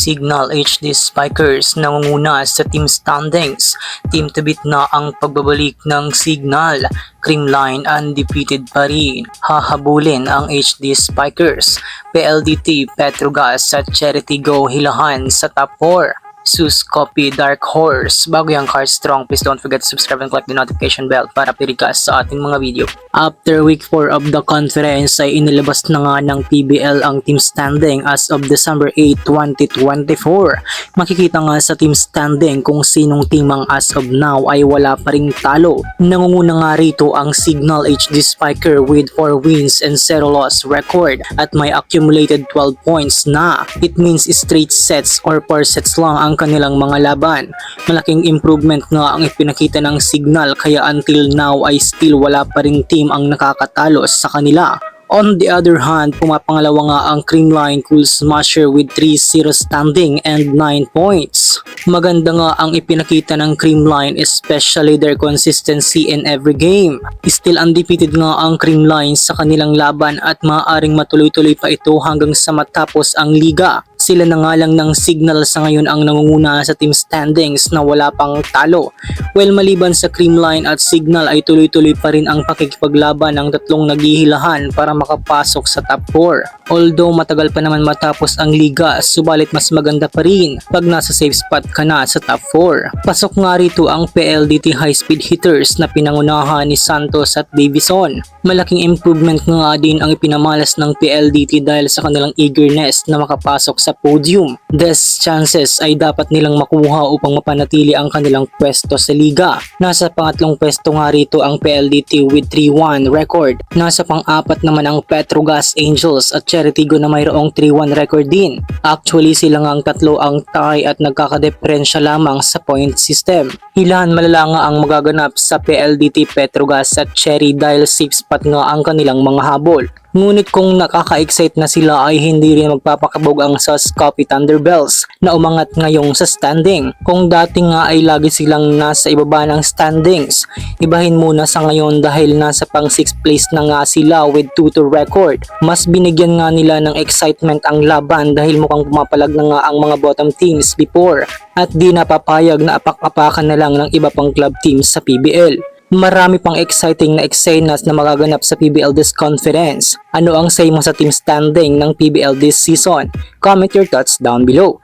Signal HD Spikers nangunguna sa team standings. Team to beat na ang pagbabalik ng Signal. Creamline undefeated pa rin. Hahabulin ang HD Spikers. PLDT, Petrogas at Charity Go hilahan sa top 4. Sus Copy Dark Horse. Bago yung Car Strong, please don't forget to subscribe and click the notification bell para pirikas sa ating mga video. After week 4 of the conference ay inilabas na nga ng PBL ang team standing as of December 8, 2024. Makikita nga sa team standing kung sinong teamang as of now ay wala pa ring talo. Nangunguna nga rito ang Signal HD Spiker with 4 wins and 0 loss record at may accumulated 12 points na. It means straight sets or 4 sets lang ang kanilang mga laban. Malaking improvement nga ang ipinakita ng Signal kaya until now ay still wala pa ring team ang nakakatalo sa kanila. On the other hand, pumapangalawa nga ang Creamline Cool Smasher with 3-0 standing and 9 points. Maganda nga ang ipinakita ng Creamline, especially their consistency in every game. Still undefeated nga ang Creamline sa kanilang laban at maaaring matuloy-tuloy pa ito hanggang sa matapos ang liga. Sila na nga lang ng Signal sa ngayon ang nangunguna sa team standings na wala pang talo. Well, maliban sa Creamline at Signal ay tuloy-tuloy pa rin ang pakikipaglaban ng tatlong naghihilahan para makapasok sa top 4. Although matagal pa naman matapos ang liga, subalit mas maganda pa rin pag nasa safe spot ka na sa top 4. Pasok nga rito ang PLDT High Speed Hitters na pinangunahan ni Santos at Davison. Malaking improvement nga din ang ipinamalas ng PLDT dahil sa kanilang eagerness na makapasok sa podium. These chances ay dapat nilang makuha upang mapanatili ang kanilang pwesto sa liga. Nasa pangatlong pwesto nga rito ang PLDT with 3-1 record. Nasa pang-apat naman ang Petrogas Angels at Charity Go na mayroong 3-1 record din. Actually sila nga ang tatlo ang tie at nagkakadeferensya lamang sa point system. Hilahan malala nga ang magaganap sa PLDT, Petrogas at Cherry dahil safe spot nga ang kanilang mga habol. Ngunit kung nakaka-excite na sila ay hindi rin magpapakabog ang Sus Copy Thunderbells na umangat ngayong sa standing. Kung dati nga ay lagi silang nasa ibaba ng standings, ibahin muna sa ngayon dahil nasa pang 6th place na nga sila with 2-2 record. Mas binigyan nga nila ng excitement ang laban dahil mukhang pumapalag na nga ang mga bottom teams before at di napapayag na apak-apakan na lang ng iba pang club teams sa PBL. Marami pang exciting na eksenas na magaganap sa PBL this conference. Ano ang say mo sa team standing ng PBL this season? Comment your thoughts down below.